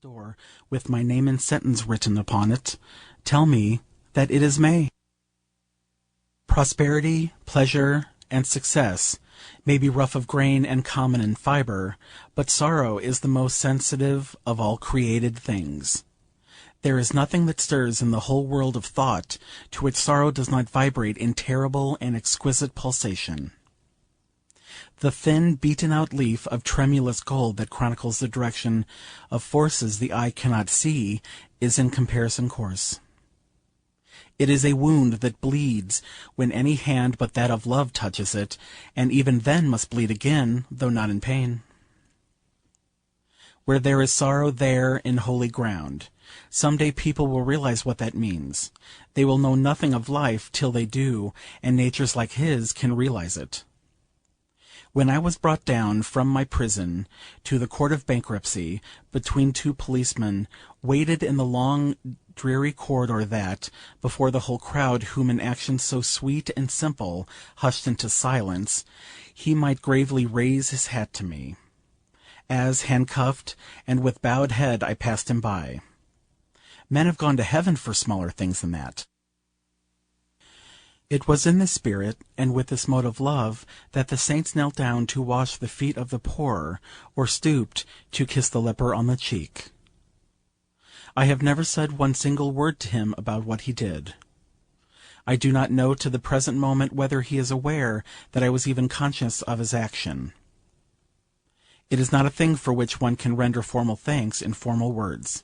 door with my name and sentence written upon it tell me that it is May. Prosperity, pleasure, and success may be rough of grain and common in fibre, but sorrow is the most sensitive of all created things. There is nothing that stirs in the whole world of thought to which sorrow does not vibrate in terrible and exquisite pulsation. The thin, beaten-out leaf of tremulous gold that chronicles the direction of forces the eye cannot see is in comparison coarse. It is a wound that bleeds when any hand but that of love touches it, and even then must bleed again, though not in pain. Where there is sorrow, there in holy ground. Some day people will realize what that means. They will know nothing of life till they do, and natures like his can realize it. When I was brought down from my prison to the court of bankruptcy between two policemen, waited in the long dreary corridor that, before the whole crowd whom an action so sweet and simple hushed into silence, he might gravely raise his hat to me, as, handcuffed and with bowed head, I passed him by. Men have gone to heaven for smaller things than that. It was in this spirit, and with this mode of love, that the saints knelt down to wash the feet of the poor, or stooped to kiss the leper on the cheek. I have never said one single word to him about what he did. I do not know to the present moment whether he is aware that I was even conscious of his action. It is not a thing for which one can render formal thanks in formal words.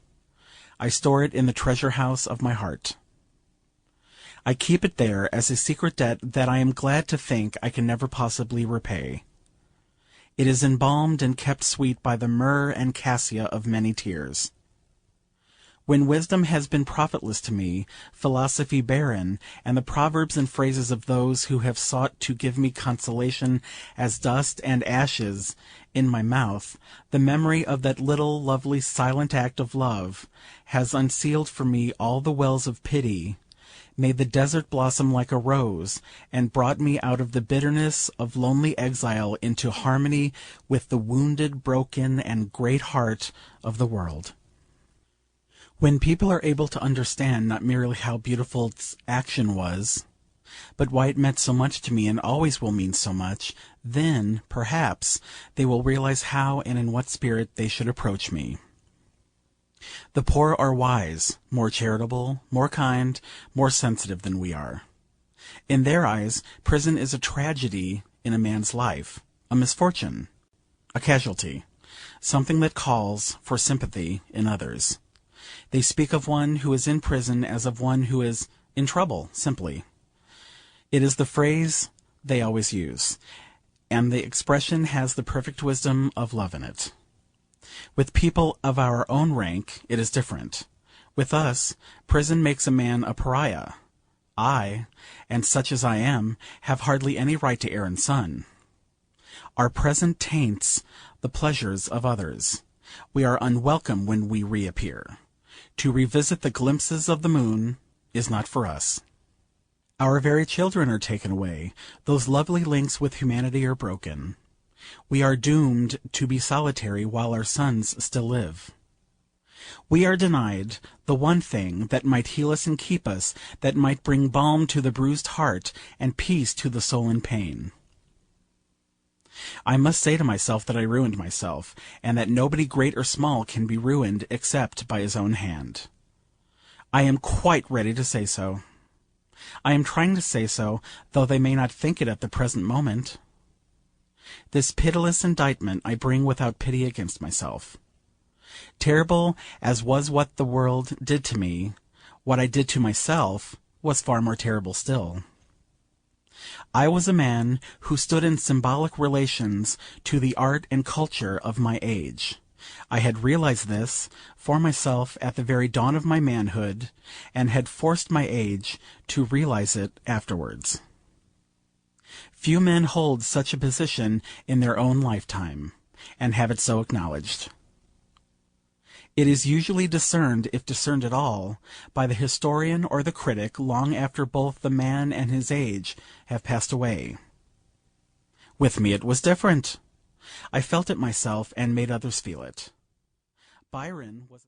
I store it in the treasure-house of my heart. I keep it there as a secret debt that I am glad to think I can never possibly repay. It is embalmed and kept sweet by the myrrh and cassia of many tears. When wisdom has been profitless to me, philosophy barren, and the proverbs and phrases of those who have sought to give me consolation as dust and ashes in my mouth, the memory of that little lovely silent act of love has unsealed for me all the wells of pity, made the desert blossom like a rose, and brought me out of the bitterness of lonely exile into harmony with the wounded, broken, and great heart of the world. When people are able to understand not merely how beautiful its action was, but why it meant so much to me and always will mean so much, then, perhaps, they will realize how and in what spirit they should approach me. The poor are wise, more charitable, more kind, more sensitive than we are. In their eyes, prison is a tragedy in a man's life, a misfortune, a casualty, something that calls for sympathy in others. They speak of one who is in prison as of one who is in trouble, simply. It is the phrase they always use, and the expression has the perfect wisdom of love in it. With people of our own rank it is different. With us, prison makes a man a pariah. I, and such as I am, have hardly any right to air and sun. Our present taints the pleasures of others. We are unwelcome when we reappear. To revisit the glimpses of the moon is not for us. Our very children are taken away. Those lovely links with humanity are broken. We are doomed to be solitary while our sons still live. We are denied the one thing that might heal us and keep us, that might bring balm to the bruised heart and peace to the soul in pain. I must say to myself that I ruined myself, and that nobody great or small can be ruined except by his own hand. I am quite ready to say so. I am trying to say so, though they may not think it at the present moment. This pitiless indictment I bring without pity against myself. Terrible as was what the world did to me, what I did to myself was far more terrible still. I was a man who stood in symbolic relations to the art and culture of my age. I had realized this for myself at the very dawn of my manhood, and had forced my age to realize it afterwards. Few men hold such a position in their own lifetime, and have it so acknowledged. It is usually discerned, if discerned at all, by the historian or the critic long after both the man and his age have passed away. With me it was different. I felt it myself, and made others feel it. Byron was